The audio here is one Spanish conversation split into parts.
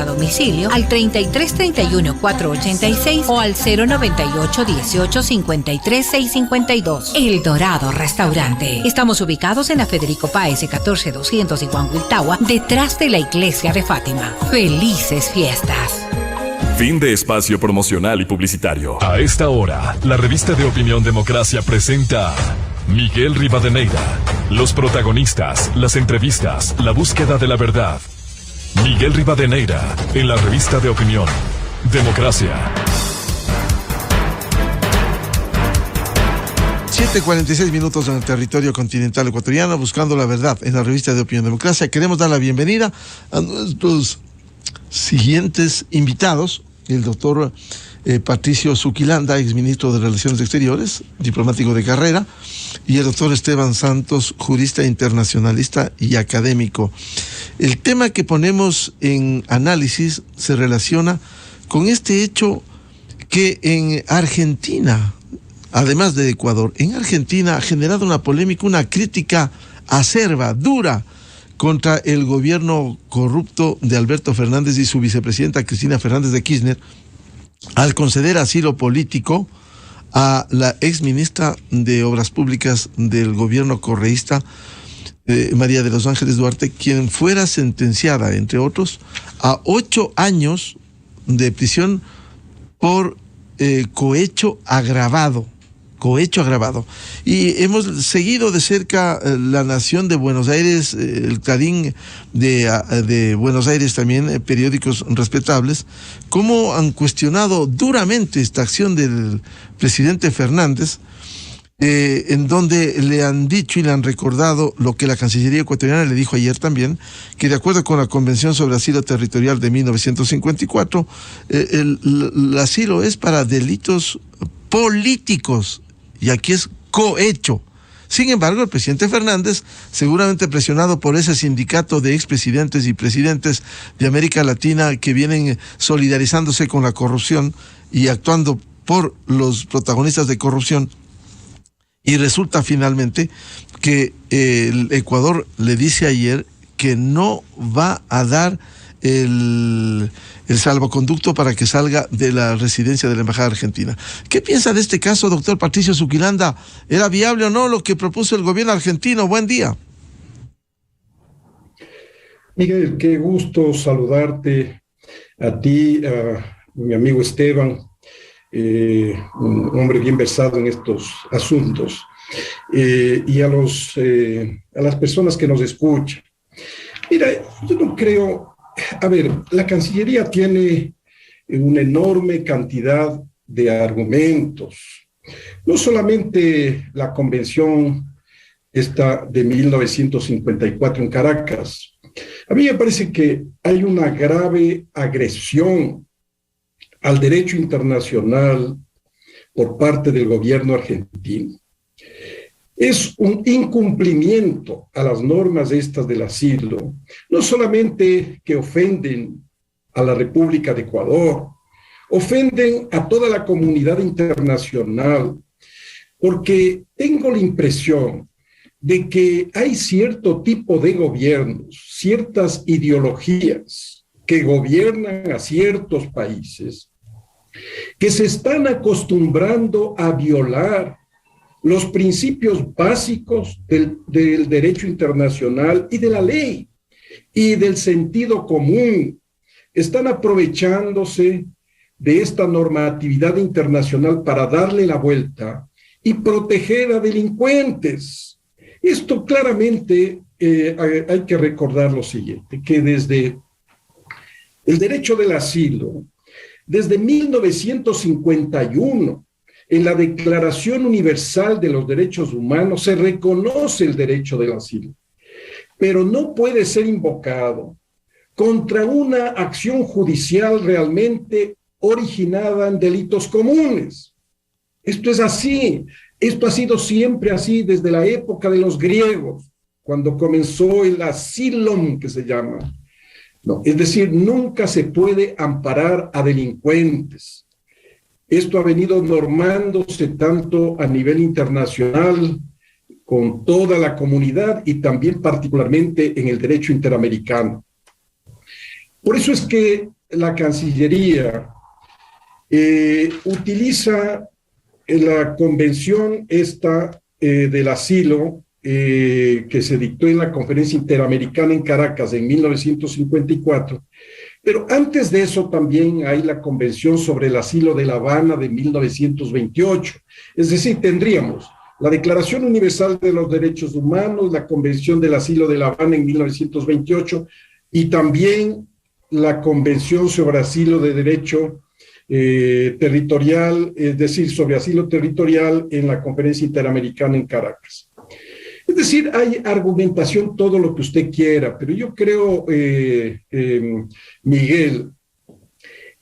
a domicilio al 3331-486 o al 098-1853-652. El Dorado Restaurante. Estamos ubicados en la Federico Páez 14200 en Huanguiltagua, detrás de la Iglesia de Fátima. ¡Felices fiestas! Fin de espacio promocional y publicitario. A esta hora, la revista de opinión Democracia presenta Miguel Rivadeneira. Los protagonistas, las entrevistas, la búsqueda de la verdad. Miguel Rivadeneira, en la revista de opinión Democracia. 7:46 en el territorio continental ecuatoriano, buscando la verdad en la revista de opinión Democracia. Queremos dar la bienvenida a nuestros siguientes invitados: el doctor Patricio Zuquilanda, exministro de Relaciones Exteriores, diplomático de carrera, y el doctor Esteban Santos, jurista internacionalista y académico. El tema que ponemos en análisis se relaciona con este hecho que en Argentina, además de Ecuador, en Argentina ha generado una polémica, una crítica acerba, dura, contra el gobierno corrupto de Alberto Fernández y su vicepresidenta Cristina Fernández de Kirchner, al conceder asilo político a la exministra de Obras Públicas del gobierno correísta, María de los Ángeles Duarte, quien fuera sentenciada, entre otros, a 8 años de prisión por cohecho agravado. Y hemos seguido de cerca La Nación de Buenos Aires, el Clarín de Buenos Aires, también periódicos respetables, cómo han cuestionado duramente esta acción del presidente Fernández, en donde le han dicho y le han recordado lo que la Cancillería ecuatoriana le dijo ayer también, que de acuerdo con la Convención sobre Asilo Territorial de 1954, el asilo es para delitos políticos, y aquí es cohecho. Sin embargo, el presidente Fernández, seguramente presionado por ese sindicato de expresidentes y presidentes de América Latina que vienen solidarizándose con la corrupción y actuando por los protagonistas de corrupción, y resulta finalmente que el Ecuador le dice ayer que no va a dar el salvoconducto para que salga de la residencia de la Embajada Argentina. ¿Qué piensa de este caso, doctor Patricio Zuquilanda? ¿Era viable o no lo que propuso el gobierno argentino? Buen día. Miguel, qué gusto saludarte a ti, a mi amigo Esteban, un hombre bien versado en estos asuntos, y a las personas que nos escuchan. Mira, yo no creo... A ver, la Cancillería tiene una enorme cantidad de argumentos. No solamente la convención esta de 1954 en Caracas. A mí me parece que hay una grave agresión al derecho internacional por parte del gobierno argentino. Es un incumplimiento a las normas estas del asilo, no solamente que ofenden a la República de Ecuador, ofenden a toda la comunidad internacional, porque tengo la impresión de que hay cierto tipo de gobiernos, ciertas ideologías que gobiernan a ciertos países, que se están acostumbrando a violar los principios básicos del derecho internacional y de la ley y del sentido común. Están aprovechándose de esta normatividad internacional para darle la vuelta y proteger a delincuentes. Esto claramente hay que recordar lo siguiente, que desde el derecho del asilo, desde 1951, en la Declaración Universal de los Derechos Humanos se reconoce el derecho del asilo, pero no puede ser invocado contra una acción judicial realmente originada en delitos comunes. Esto es así, esto ha sido siempre así desde la época de los griegos, cuando comenzó el asylum, que se llama. No, es decir, nunca se puede amparar a delincuentes. Esto ha venido normándose tanto a nivel internacional, con toda la comunidad y también particularmente en el derecho interamericano. Por eso es que la Cancillería utiliza la convención esta del asilo que se dictó en la Conferencia Interamericana en Caracas en 1954, pero antes de eso también hay la Convención sobre el Asilo de La Habana de 1928. Es decir, tendríamos la Declaración Universal de los Derechos Humanos, la Convención del Asilo de La Habana en 1928 y también la Convención sobre Asilo de Derecho territorial, es decir, sobre asilo territorial en la Conferencia Interamericana en Caracas. Es decir, hay argumentación, todo lo que usted quiera, pero yo creo, Miguel,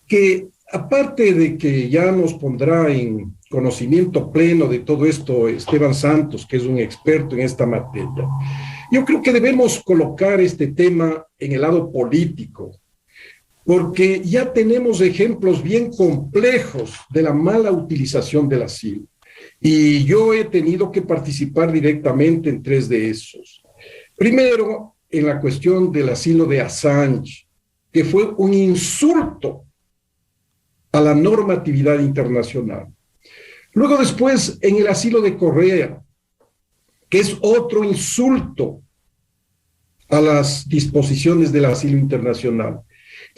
que aparte de que ya nos pondrá en conocimiento pleno de todo esto Esteban Santos, que es un experto en esta materia, yo creo que debemos colocar este tema en el lado político, porque ya tenemos ejemplos bien complejos de la mala utilización del asilo. Y yo he tenido que participar directamente en 3 de esos. Primero, en la cuestión del asilo de Assange, que fue un insulto a la normatividad internacional. Luego después, en el asilo de Correa, que es otro insulto a las disposiciones del asilo internacional.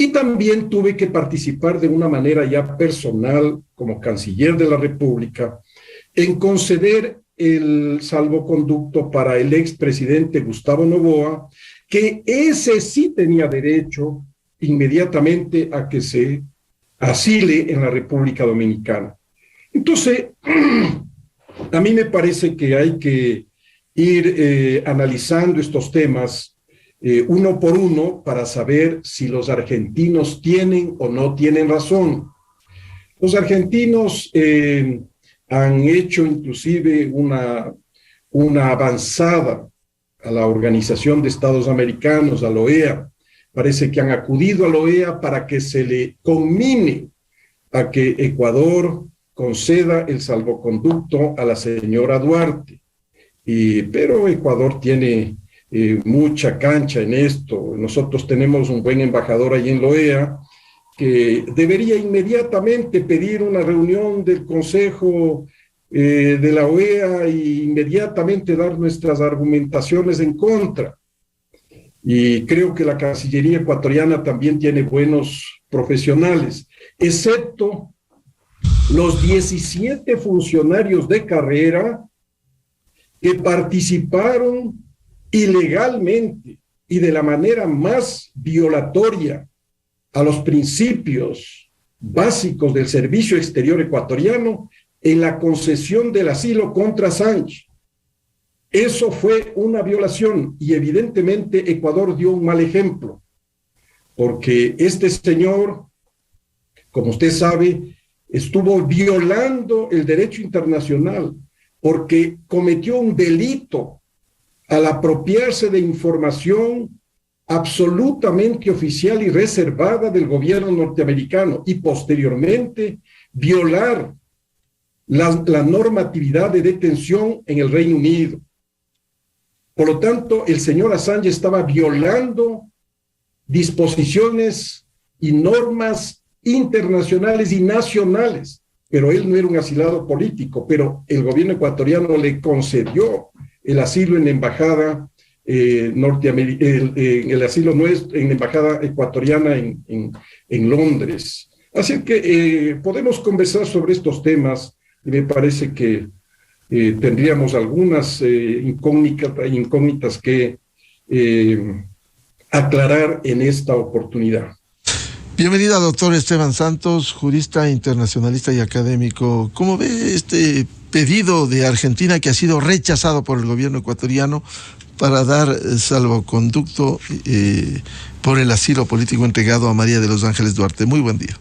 Y también tuve que participar de una manera ya personal, como canciller de la República, en conceder el salvoconducto para el expresidente Gustavo Noboa, que ese sí tenía derecho inmediatamente a que se asile en la República Dominicana. Entonces, a mí me parece que hay que ir analizando estos temas uno por uno para saber si los argentinos tienen o no tienen razón. Los argentinos han hecho inclusive una avanzada a la Organización de Estados Americanos, a la OEA. Parece que han acudido a la OEA para que se le conmine a que Ecuador conceda el salvoconducto a la señora Duarte. Pero Ecuador tiene mucha cancha en esto. Nosotros tenemos un buen embajador allí en la OEA que debería inmediatamente pedir una reunión del Consejo de la OEA e inmediatamente dar nuestras argumentaciones en contra. Y creo que la Cancillería ecuatoriana también tiene buenos profesionales, excepto los 17 funcionarios de carrera que participaron ilegalmente y de la manera más violatoria a los principios básicos del servicio exterior ecuatoriano en la concesión del asilo contra Assange. Eso fue una violación y evidentemente Ecuador dio un mal ejemplo, porque este señor, como usted sabe, estuvo violando el derecho internacional porque cometió un delito al apropiarse de información absolutamente oficial y reservada del gobierno norteamericano y posteriormente violar la normatividad de detención en el Reino Unido. Por lo tanto, el señor Assange estaba violando disposiciones y normas internacionales y nacionales, pero él no era un asilado político, pero el gobierno ecuatoriano le concedió el asilo en la embajada el asilo nuestro en la embajada ecuatoriana en Londres. Así que podemos conversar sobre estos temas y me parece que tendríamos algunas incógnitas que aclarar en esta oportunidad. Bienvenida, doctor Esteban Santos, jurista, internacionalista y académico. ¿Cómo ve este pedido de Argentina que ha sido rechazado por el gobierno ecuatoriano para dar salvoconducto por el asilo político entregado a María de los Ángeles Duarte? Muy buen día.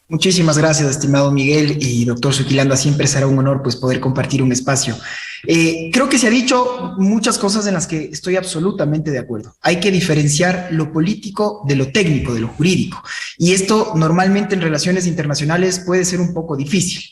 Muchísimas gracias, estimado Miguel y doctor Soquilanda. Siempre será un honor pues poder compartir un espacio. Creo que se ha dicho muchas cosas en las que estoy absolutamente de acuerdo. Hay que diferenciar lo político de lo técnico, de lo jurídico. Y esto normalmente en relaciones internacionales puede ser un poco difícil.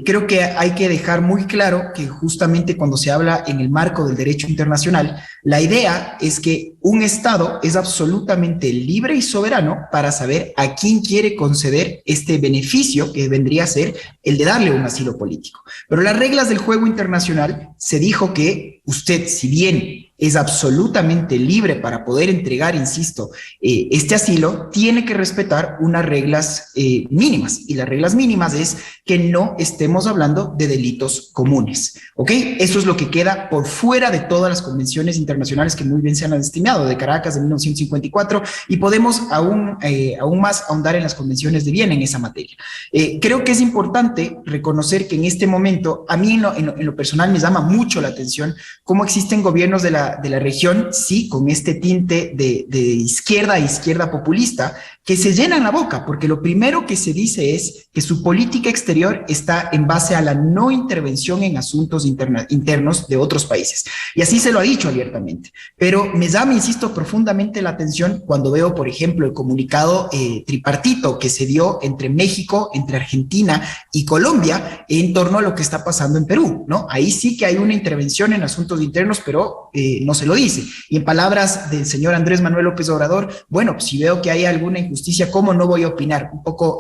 Creo que hay que dejar muy claro que justamente cuando se habla en el marco del derecho internacional, la idea es que un Estado es absolutamente libre y soberano para saber a quién quiere conceder este beneficio que vendría a ser el de darle un asilo político. Pero las reglas del juego internacional se dijo que usted, si bien es absolutamente libre para poder entregar, insisto, este asilo, tiene que respetar unas reglas mínimas. Y las reglas mínimas es que no estemos hablando de delitos comunes, ¿ok? Eso es lo que queda por fuera de todas las convenciones internacionales que muy bien se han estimado, de Caracas de 1954, y podemos aún más ahondar en las convenciones de Viena en esa materia. Creo que es importante reconocer que en este momento, a mí en lo personal me llama mucho la atención cómo existen gobiernos de la región, sí, con este tinte de izquierda populista, que se llenan la boca, porque lo primero que se dice es que su política exterior está en base a la no intervención en asuntos internos de otros países. Y así se lo ha dicho abiertamente. Pero me llama, insisto, profundamente la atención cuando veo, por ejemplo, el comunicado tripartito que se dio entre México, entre Argentina y Colombia en torno a lo que está pasando en Perú, ¿no? Ahí sí que hay una intervención en asuntos internos, pero no se lo dice. Y en palabras del señor Andrés Manuel López Obrador, bueno, pues si veo que hay alguna injusticia, ¿cómo no voy a opinar? Un poco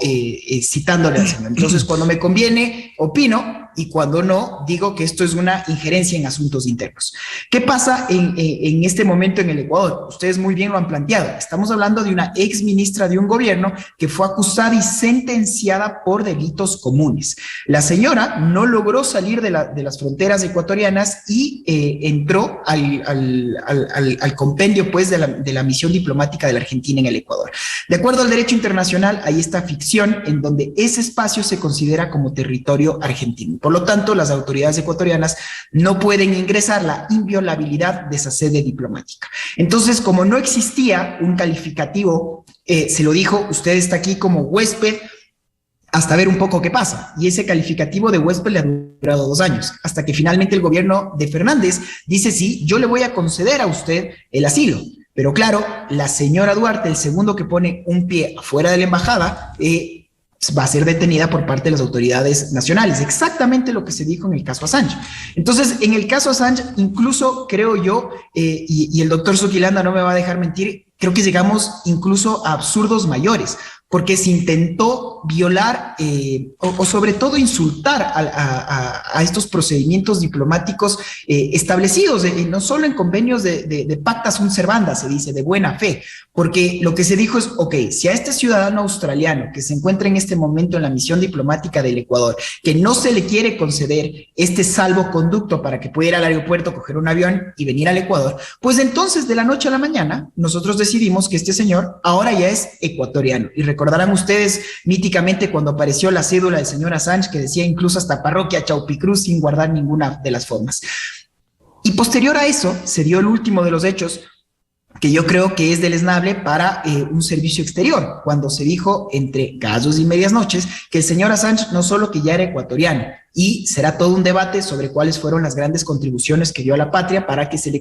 citándole al señor. Entonces, cuando me conviene, opino, y cuando no, digo que esto es una injerencia en asuntos internos. ¿Qué pasa en este momento en el Ecuador? Ustedes muy bien lo han planteado. Estamos hablando de una ex ministra de un gobierno que fue acusada y sentenciada por delitos comunes. La señora no logró salir de las fronteras ecuatorianas y entró al compendio, pues, de la misión diplomática de la Argentina en el Ecuador. De acuerdo al derecho internacional, hay esta ficción en donde ese espacio se considera como territorio argentino. Por lo tanto, las autoridades ecuatorianas no pueden ingresar la inviolabilidad de esa sede diplomática. Entonces, como no existía un calificativo, se lo dijo, usted está aquí como huésped hasta ver un poco qué pasa. Y ese calificativo de huésped le ha durado 2 años, hasta que finalmente el gobierno de Fernández dice, sí, yo le voy a conceder a usted el asilo. Pero claro, la señora Duarte, el segundo que pone un pie afuera de la embajada, va a ser detenida por parte de las autoridades nacionales. Exactamente lo que se dijo en el caso Assange. Entonces, en el caso Assange, incluso creo yo, y el doctor Zuquilanda no me va a dejar mentir, creo que llegamos incluso a absurdos mayores, porque se intentó violar o sobre todo insultar a estos procedimientos diplomáticos establecidos, no solo en convenios de pacta sunt servanda, se dice, de buena fe, porque lo que se dijo es, ok, si a este ciudadano australiano que se encuentra en este momento en la misión diplomática del Ecuador, que no se le quiere conceder este salvoconducto para que pueda ir al aeropuerto, coger un avión y venir al Ecuador, pues entonces de la noche a la mañana nosotros decidimos que este señor ahora ya es ecuatoriano. Y recordarán ustedes míticamente cuando apareció la cédula del señor Assange que decía incluso hasta parroquia Chaupicruz sin guardar ninguna de las formas. Y posterior a eso se dio el último de los hechos que yo creo que es deleznable para un servicio exterior, cuando se dijo entre gallos y medias noches que el señor Assange no solo que ya era ecuatoriano, y será todo un debate sobre cuáles fueron las grandes contribuciones que dio a la patria para que se le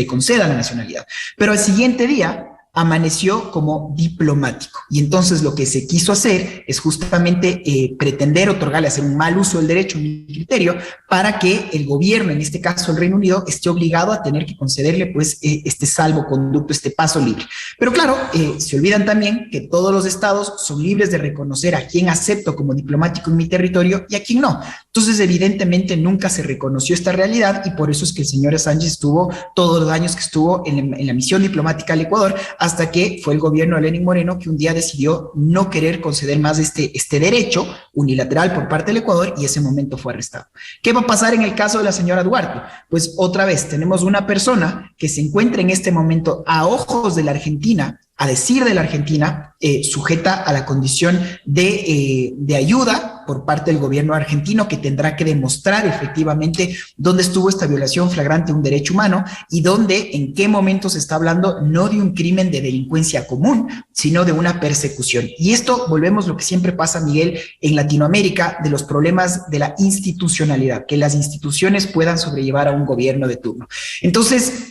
conceda la nacionalidad. Pero al siguiente día amaneció como diplomático. Y entonces lo que se quiso hacer es justamente pretender otorgarle, hacer un mal uso del derecho, mi criterio, para que el gobierno, en este caso el Reino Unido, esté obligado a tener que concederle pues este salvoconducto, este paso libre. Pero claro, se olvidan también que todos los estados son libres de reconocer a quién acepto como diplomático en mi territorio y a quién no. Entonces, evidentemente, nunca se reconoció esta realidad y por eso es que el señor Assange estuvo todos los años que estuvo en la misión diplomática al Ecuador, hasta que fue el gobierno de Lenín Moreno que un día decidió no querer conceder más este derecho unilateral por parte del Ecuador y ese momento fue arrestado. ¿Qué va a pasar en el caso de la señora Duarte? Pues otra vez tenemos una persona que se encuentra en este momento a ojos de la Argentina, a decir de la Argentina, sujeta a la condición de ayuda por parte del gobierno argentino, que tendrá que demostrar efectivamente dónde estuvo esta violación flagrante de un derecho humano y dónde, en qué momento se está hablando no de un crimen de delincuencia común, sino de una persecución. Y esto, volvemos lo que siempre pasa, Miguel, en Latinoamérica, de los problemas de la institucionalidad, que las instituciones puedan sobrellevar a un gobierno de turno. Entonces,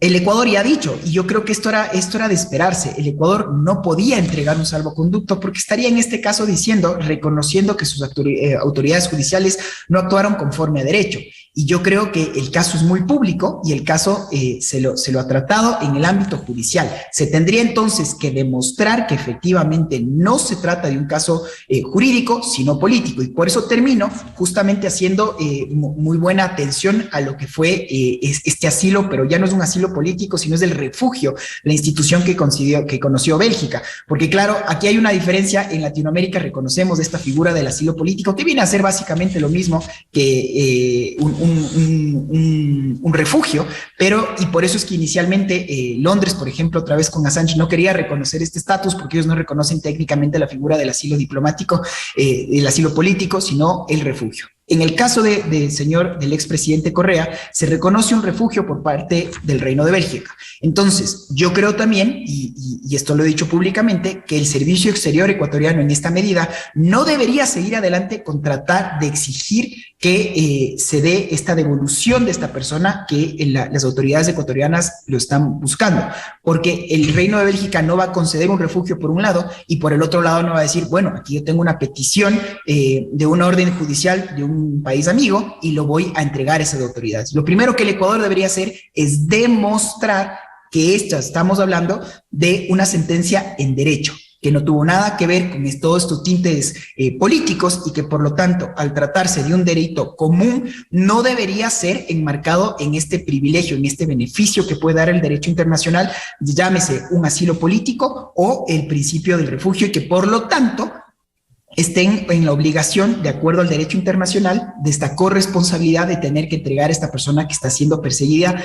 El Ecuador ya ha dicho, y yo creo que esto era de esperarse, el Ecuador no podía entregar un salvoconducto porque estaría en este caso diciendo, reconociendo que sus autoridades judiciales no actuaron conforme a derecho. Y yo creo que el caso es muy público y el caso se lo ha tratado en el ámbito judicial. Se tendría entonces que demostrar que efectivamente no se trata de un caso jurídico, sino político. Y por eso termino justamente haciendo muy buena atención a lo que fue este asilo, pero ya no es un asilo político, sino es del refugio, la institución que conoció Bélgica. Porque claro, aquí hay una diferencia. En Latinoamérica reconocemos esta figura del asilo político, que viene a ser básicamente lo mismo que un refugio, y por eso es que inicialmente Londres, por ejemplo, otra vez con Assange, no quería reconocer este estatus porque ellos no reconocen técnicamente la figura del asilo diplomático, el asilo político, sino el refugio. En el caso del expresidente Correa, se reconoce un refugio por parte del Reino de Bélgica. Entonces, yo creo también, y esto lo he dicho públicamente, que el servicio exterior ecuatoriano en esta medida no debería seguir adelante con tratar de exigir que se dé esta devolución de esta persona que las autoridades ecuatorianas lo están buscando, porque el Reino de Bélgica no va a conceder un refugio por un lado y por el otro lado no va a decir, bueno, aquí yo tengo una petición de una orden judicial de un país amigo y lo voy a entregar a esas autoridades. Lo primero que el Ecuador debería hacer es demostrar que estamos hablando de una sentencia en derecho, que no tuvo nada que ver con todos estos tintes políticos y que por lo tanto, al tratarse de un derecho común, no debería ser enmarcado en este privilegio, en este beneficio que puede dar el derecho internacional, llámese un asilo político o el principio del refugio, y que por lo tanto estén en la obligación, de acuerdo al derecho internacional, de esta corresponsabilidad de tener que entregar a esta persona que está siendo perseguida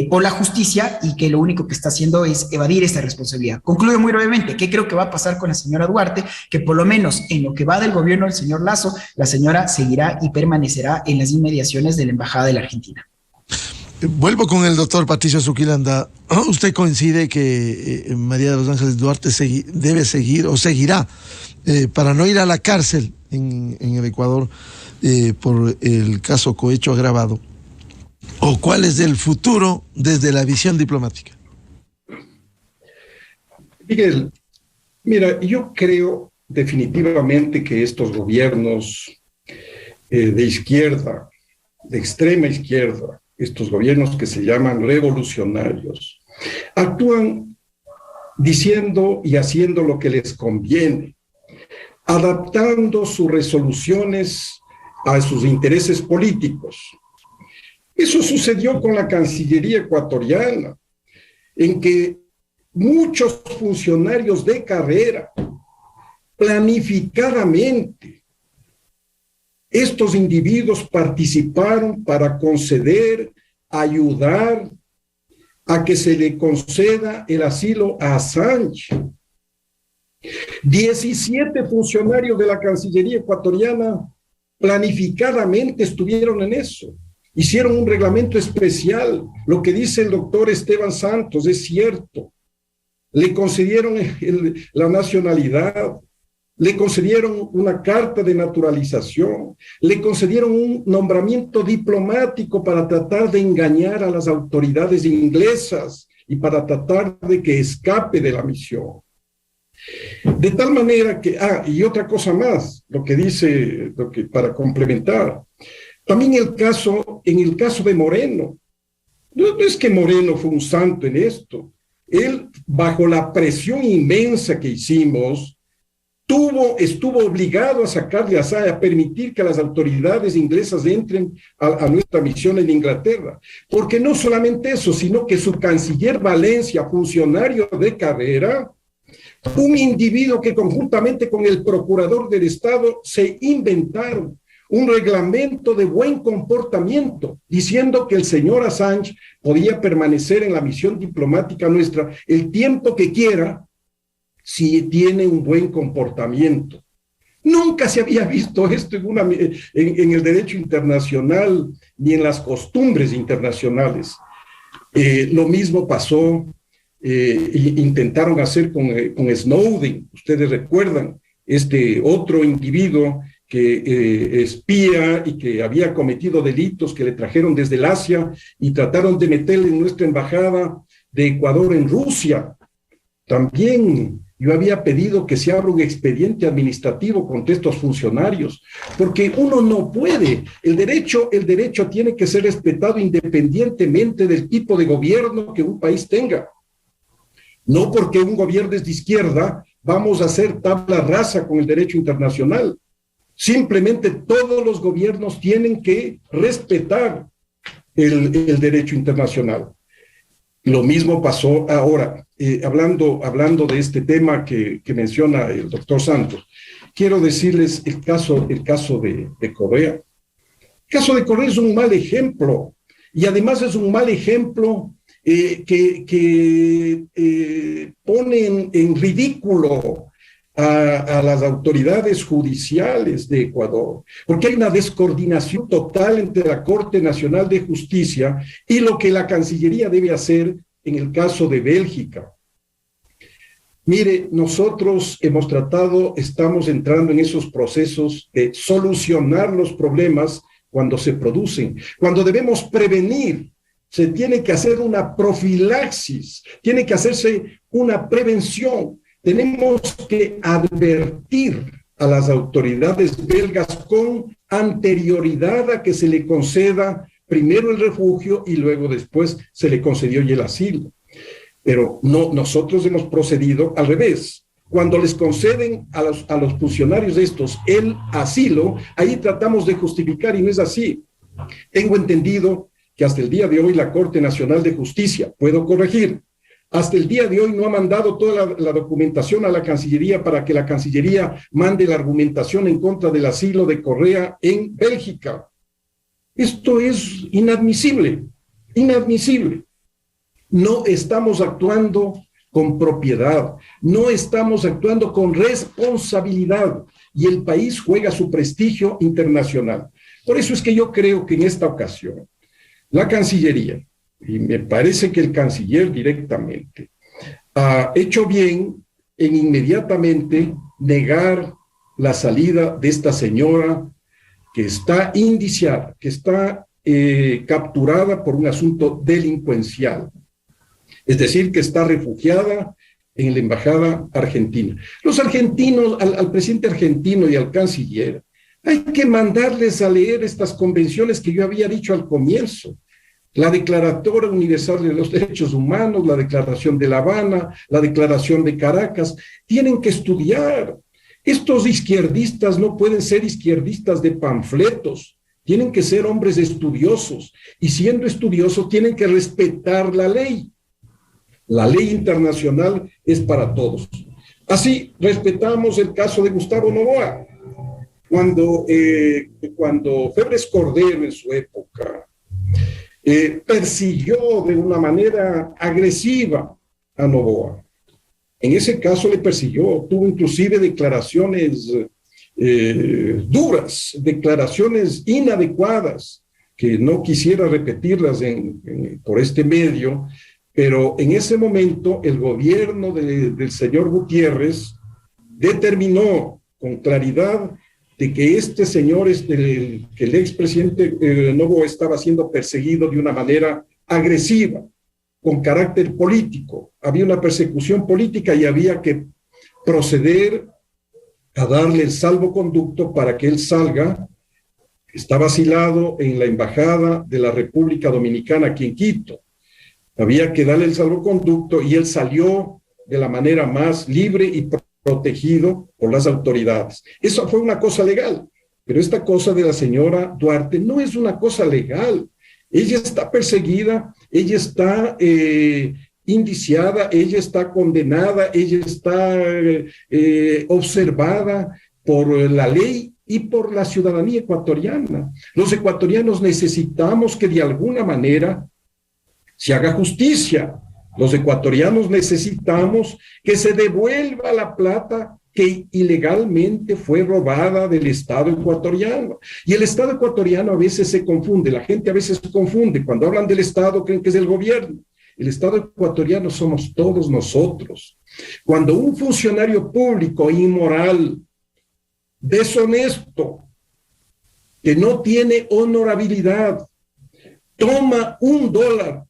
por la justicia y que lo único que está haciendo es evadir esta responsabilidad. Concluyo muy brevemente. ¿Qué creo que va a pasar con la señora Duarte? Que por lo menos en lo que va del gobierno del señor Lasso, la señora seguirá y permanecerá en las inmediaciones de la Embajada de la Argentina. Vuelvo con el doctor Patricio Zuquilanda. ¿Usted coincide que María de los Ángeles Duarte debe seguir o seguirá para no ir a la cárcel en el Ecuador por el caso cohecho agravado? ¿O cuál es el futuro desde la visión diplomática? Miguel, mira, yo creo definitivamente que estos gobiernos de izquierda, de extrema izquierda, estos gobiernos que se llaman revolucionarios, actúan diciendo y haciendo lo que les conviene, adaptando sus resoluciones a sus intereses políticos. Eso sucedió con la Cancillería ecuatoriana, en que muchos funcionarios de carrera, planificadamente, estos individuos participaron para conceder, ayudar a que se le conceda el asilo a Assange. 17 funcionarios de la Cancillería ecuatoriana planificadamente estuvieron en eso. Hicieron un reglamento especial. Lo que dice el doctor Esteban Santos es cierto. Le concedieron la nacionalidad, le concedieron una carta de naturalización, le concedieron un nombramiento diplomático para tratar de engañar a las autoridades inglesas y para tratar de que escape de la misión. De tal manera que, y otra cosa más, para complementar, también en el caso de Moreno, no es que Moreno fue un santo en esto, él, bajo la presión inmensa que hicimos, estuvo obligado a sacarle a permitir que las autoridades inglesas entren a nuestra misión en Inglaterra, porque no solamente eso, sino que su canciller Valencia, funcionario de carrera, un individuo que conjuntamente con el procurador del Estado se inventaron un reglamento de buen comportamiento, diciendo que el señor Assange podía permanecer en la misión diplomática nuestra el tiempo que quiera si tiene un buen comportamiento. Nunca se había visto esto en el derecho internacional ni en las costumbres internacionales. Lo mismo pasó, intentaron hacer con Snowden. Ustedes recuerdan, este otro individuo espía y que había cometido delitos que le trajeron desde el Asia y trataron de meterle en nuestra embajada de Ecuador en Rusia. También yo había pedido que se abra un expediente administrativo contra estos funcionarios, porque uno no puede. El derecho tiene que ser respetado independientemente del tipo de gobierno que un país tenga. No porque un gobierno es de izquierda, vamos a hacer tabla rasa con el derecho internacional. Simplemente todos los gobiernos tienen que respetar el derecho internacional. Lo mismo pasó ahora, hablando de este tema que menciona el doctor Santos. Quiero decirles el caso de Correa. El caso de Correa es un mal ejemplo, y además es un mal ejemplo que pone en ridículo a las autoridades judiciales de Ecuador, porque hay una descoordinación total entre la Corte Nacional de Justicia y lo que la Cancillería debe hacer en el caso de Bélgica. Mire, nosotros estamos entrando en esos procesos de solucionar los problemas cuando se producen, cuando debemos prevenir. Se tiene que hacer una profilaxis, tiene que hacerse una prevención. Tenemos que advertir a las autoridades belgas con anterioridad a que se le conceda primero el refugio y luego después se le concedió ya el asilo. Pero no, nosotros hemos procedido al revés. Cuando les conceden a los funcionarios estos el asilo, ahí tratamos de justificar y no es así. Tengo entendido que hasta el día de hoy la Corte Nacional de Justicia, puedo corregir, hasta el día de hoy no ha mandado toda la documentación a la Cancillería para que la Cancillería mande la argumentación en contra del asilo de Correa en Bélgica. Esto es inadmisible, inadmisible. No estamos actuando con propiedad, no estamos actuando con responsabilidad y el país juega su prestigio internacional. Por eso es que yo creo que en esta ocasión la Cancillería, y me parece que el canciller directamente, ha hecho bien en inmediatamente negar la salida de esta señora que está indiciada, que está capturada por un asunto delincuencial. Es decir, que está refugiada en la embajada argentina. Los argentinos, al presidente argentino y al canciller, hay que mandarles a leer estas convenciones que yo había dicho al comienzo. La Declaratoria Universal de los Derechos Humanos, la Declaración de La Habana, la Declaración de Caracas, tienen que estudiar. Estos izquierdistas no pueden ser izquierdistas de panfletos, tienen que ser hombres estudiosos, y siendo estudiosos tienen que respetar la ley. La ley internacional es para todos. Así respetamos el caso de Gustavo Noboa. Cuando Febres Cordero en su época persiguió de una manera agresiva a Noboa. En ese caso le persiguió, tuvo inclusive declaraciones duras, declaraciones inadecuadas, que no quisiera repetirlas por este medio, pero en ese momento el gobierno del señor Gutiérrez determinó con claridad de que este señor, que el expresidente Noboa estaba siendo perseguido de una manera agresiva, con carácter político. Había una persecución política y había que proceder a darle el salvoconducto para que él salga. Estaba asilado en la Embajada de la República Dominicana aquí en Quito. Había que darle el salvoconducto y él salió de la manera más libre y protegido por las autoridades. Eso fue una cosa legal, pero esta cosa de la señora Duarte no es una cosa legal. Ella está perseguida, ella está indiciada, ella está condenada, ella está observada por la ley y por la ciudadanía ecuatoriana. Los ecuatorianos necesitamos que de alguna manera se haga justicia. Los ecuatorianos necesitamos que se devuelva la plata que ilegalmente fue robada del Estado ecuatoriano. Y el Estado ecuatoriano a veces se confunde, la gente a veces se confunde. Cuando hablan del Estado creen que es el gobierno. El Estado ecuatoriano somos todos nosotros. Cuando un funcionario público inmoral deshonesto, que no tiene honorabilidad, toma $1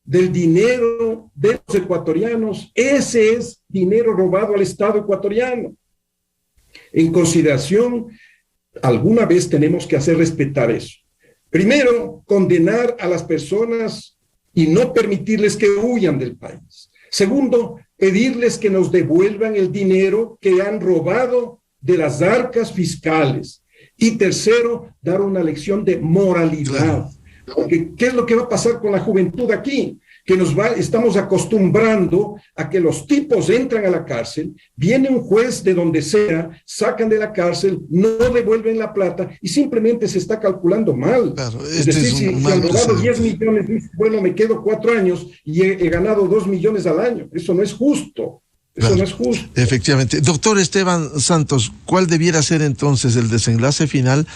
del dinero de los ecuatorianos, ese es dinero robado al Estado ecuatoriano. En consideración, alguna vez tenemos que hacer respetar eso. Primero, condenar a las personas y no permitirles que huyan del país. Segundo, pedirles que nos devuelvan el dinero que han robado de las arcas fiscales. Y tercero, dar una lección de moralidad. Porque, ¿qué es lo que va a pasar con la juventud aquí? Que estamos acostumbrando a que los tipos entran a la cárcel, viene un juez de donde sea, sacan de la cárcel, no devuelven la plata y simplemente se está calculando mal. Claro, es decir, si han robado 10 millones, bueno, me quedo 4 años y he ganado 2 millones al año. Eso no es justo. Eso no es justo. Efectivamente. Doctor Esteban Santos, ¿cuál debiera ser entonces el desenlace final?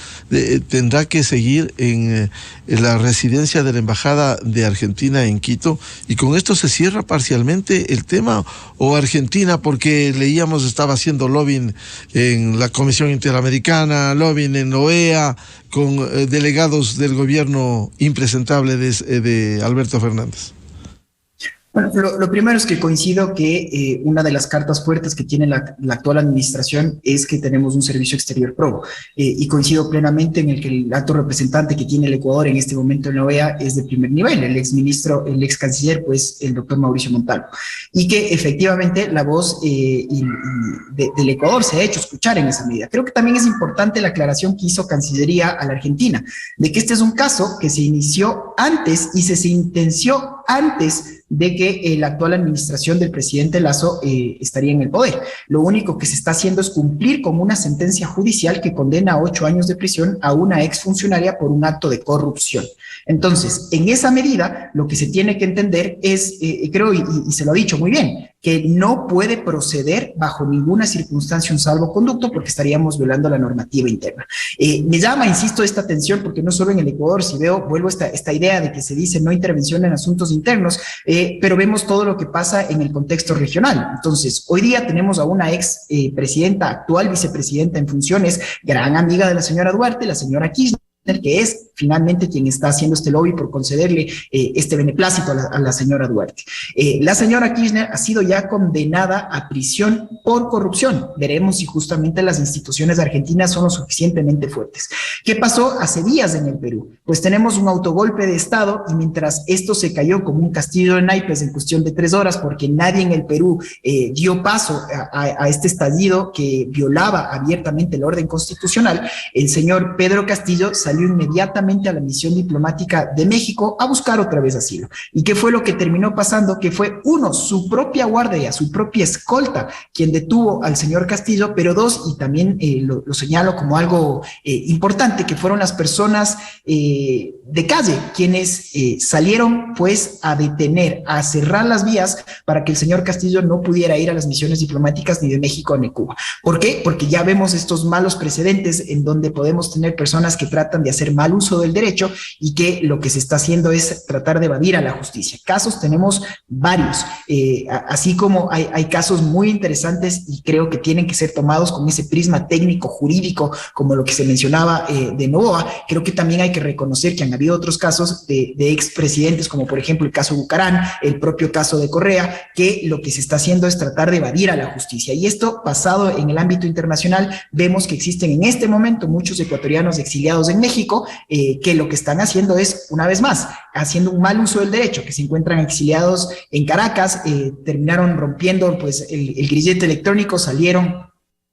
¿Tendrá que seguir en la residencia de la Embajada de Argentina en Quito? ¿Y con esto se cierra parcialmente el tema? ¿O Argentina, porque leíamos, estaba haciendo lobbying en la Comisión Interamericana, lobbying en OEA, con delegados del gobierno impresentable de Alberto Fernández? Bueno, lo primero es que coincido que una de las cartas fuertes que tiene la actual administración es que tenemos un servicio exterior probo, y coincido plenamente en el que el alto representante que tiene el Ecuador en este momento en la OEA es de primer nivel, el ex canciller, pues el doctor Mauricio Montalvo, y que efectivamente la voz del Ecuador se ha hecho escuchar en esa medida. Creo que también es importante la aclaración que hizo Cancillería a la Argentina, de que este es un caso que se inició antes y se sentenció antes de que la actual administración del presidente Lasso estaría en el poder. Lo único que se está haciendo es cumplir con una sentencia judicial que condena a 8 años de prisión a una exfuncionaria por un acto de corrupción. Entonces, en esa medida, lo que se tiene que entender es, creo, y se lo ha dicho muy bien, que no puede proceder bajo ninguna circunstancia un salvoconducto porque estaríamos violando la normativa interna. Me llama, insisto, esta atención porque no solo en el Ecuador, si vuelvo a esta idea de que se dice no intervención en asuntos internos, pero vemos todo lo que pasa en el contexto regional. Entonces, hoy día tenemos a una ex presidenta, actual vicepresidenta en funciones, gran amiga de la señora Duarte, la señora Kirchner, que es finalmente quien está haciendo este lobby por concederle este beneplácito a la señora Duarte. La señora Kirchner ha sido ya condenada a prisión por corrupción. Veremos si justamente las instituciones argentinas son lo suficientemente fuertes. ¿Qué pasó hace días en el Perú? Pues tenemos un autogolpe de Estado y mientras esto se cayó como un castillo de naipes en cuestión de 3 horas porque nadie en el Perú dio paso a este estallido que violaba abiertamente el orden constitucional, el señor Pedro Castillo salió inmediatamente a la misión diplomática de México a buscar otra vez asilo. ¿Y qué fue lo que terminó pasando? Que fue, uno, su propia guardia, su propia escolta, quien detuvo al señor Castillo, pero dos, y también lo señalo como algo importante, que fueron las personas de calle, quienes salieron pues a detener, a cerrar las vías para que el señor Castillo no pudiera ir a las misiones diplomáticas ni de México ni de Cuba. ¿Por qué? Porque ya vemos estos malos precedentes en donde podemos tener personas que tratan de hacer mal uso del derecho y que lo que se está haciendo es tratar de evadir a la justicia. Casos tenemos varios, así como hay casos muy interesantes y creo que tienen que ser tomados con ese prisma técnico jurídico como lo que se mencionaba de Novoa. Creo que también hay que reconocer que han habido otros casos de expresidentes como por ejemplo el caso Bucarán, el propio caso de Correa, que lo que se está haciendo es tratar de evadir a la justicia. Y esto pasado en el ámbito internacional, vemos que existen en este momento muchos ecuatorianos exiliados en México que lo que están haciendo es, una vez más, haciendo un mal uso del derecho, que se encuentran exiliados en Caracas, terminaron rompiendo pues el grillete electrónico, salieron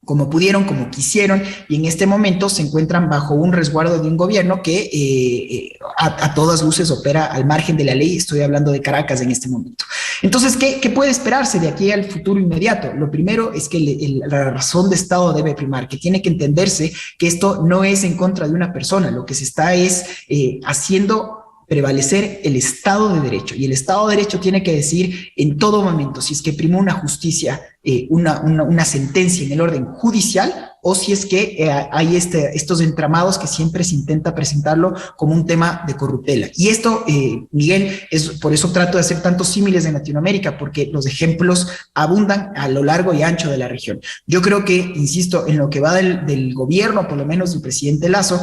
como pudieron, como quisieron, y en este momento se encuentran bajo un resguardo de un gobierno que a todas luces opera al margen de la ley. Estoy hablando de Caracas en este momento. Entonces, ¿qué puede esperarse de aquí al futuro inmediato? Lo primero es que la razón de Estado debe primar, que tiene que entenderse que esto no es en contra de una persona, lo que se está es haciendo prevalecer el Estado de Derecho, y el Estado de Derecho tiene que decir en todo momento si es que prima una justicia, una sentencia en el orden judicial o si es que hay estos entramados que siempre se intenta presentarlo como un tema de corruptela. Y esto, Miguel, por eso trato de hacer tantos símiles en Latinoamérica, porque los ejemplos abundan a lo largo y ancho de la región. Yo creo que, insisto, en lo que va del gobierno, por lo menos del presidente Lasso,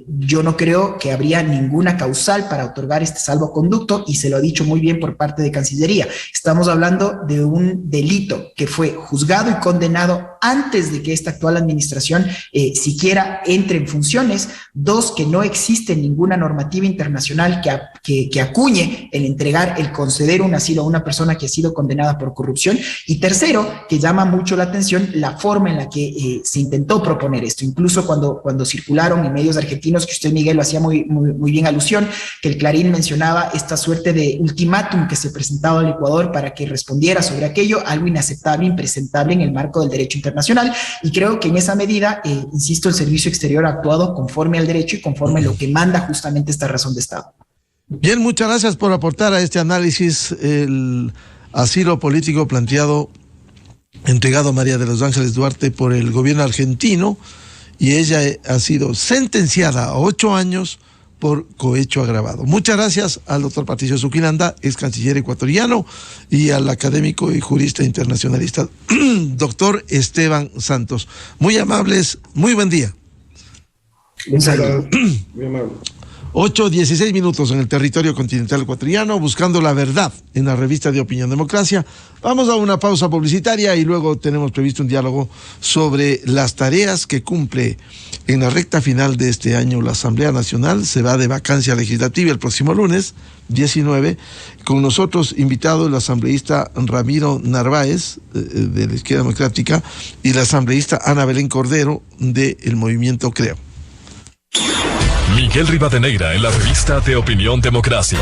yo no creo que habría ninguna causal para otorgar este salvoconducto, y se lo ha dicho muy bien por parte de Cancillería. Estamos hablando de un delito que fue juzgado y condenado antes de que esta actual administración siquiera entre en funciones. Dos, que no existe ninguna normativa internacional que acuñe el entregar, el conceder un asilo a una persona que ha sido condenada por corrupción. Y tercero, que llama mucho la atención la forma en la que se intentó proponer esto. Incluso cuando circularon en medios argentinos, que usted, Miguel, lo hacía muy bien alusión, que el Clarín mencionaba esta suerte de ultimátum que se presentaba al Ecuador para que respondiera sobre aquello, algo inaceptable, impresentable en el marco del derecho internacional. Y creo que en esa medida, insisto, el Servicio Exterior ha actuado conforme al derecho y conforme a lo que manda justamente esta razón de Estado. Bien, muchas gracias por aportar a este análisis el asilo político planteado, entregado a María de los Ángeles Duarte por el gobierno argentino, y ella ha sido sentenciada a 8 años por cohecho agravado. Muchas gracias al doctor Patricio Zuquilanda, ex canciller ecuatoriano, y al académico y jurista internacionalista doctor Esteban Santos. Muy amables, muy buen día. Un saludo. Muy amable. 8:16 minutos en el territorio continental ecuatoriano, buscando la verdad en la revista de Opinión Democracia. Vamos a una pausa publicitaria y luego tenemos previsto un diálogo sobre las tareas que cumple en la recta final de este año la Asamblea Nacional. Se va de vacancia legislativa el próximo lunes 19. Con nosotros invitado el asambleísta Ramiro Narváez de la Izquierda Democrática y la asambleísta Ana Belén Cordero del Movimiento Creo. Miguel Rivadeneira en la revista de Opinión Democracia.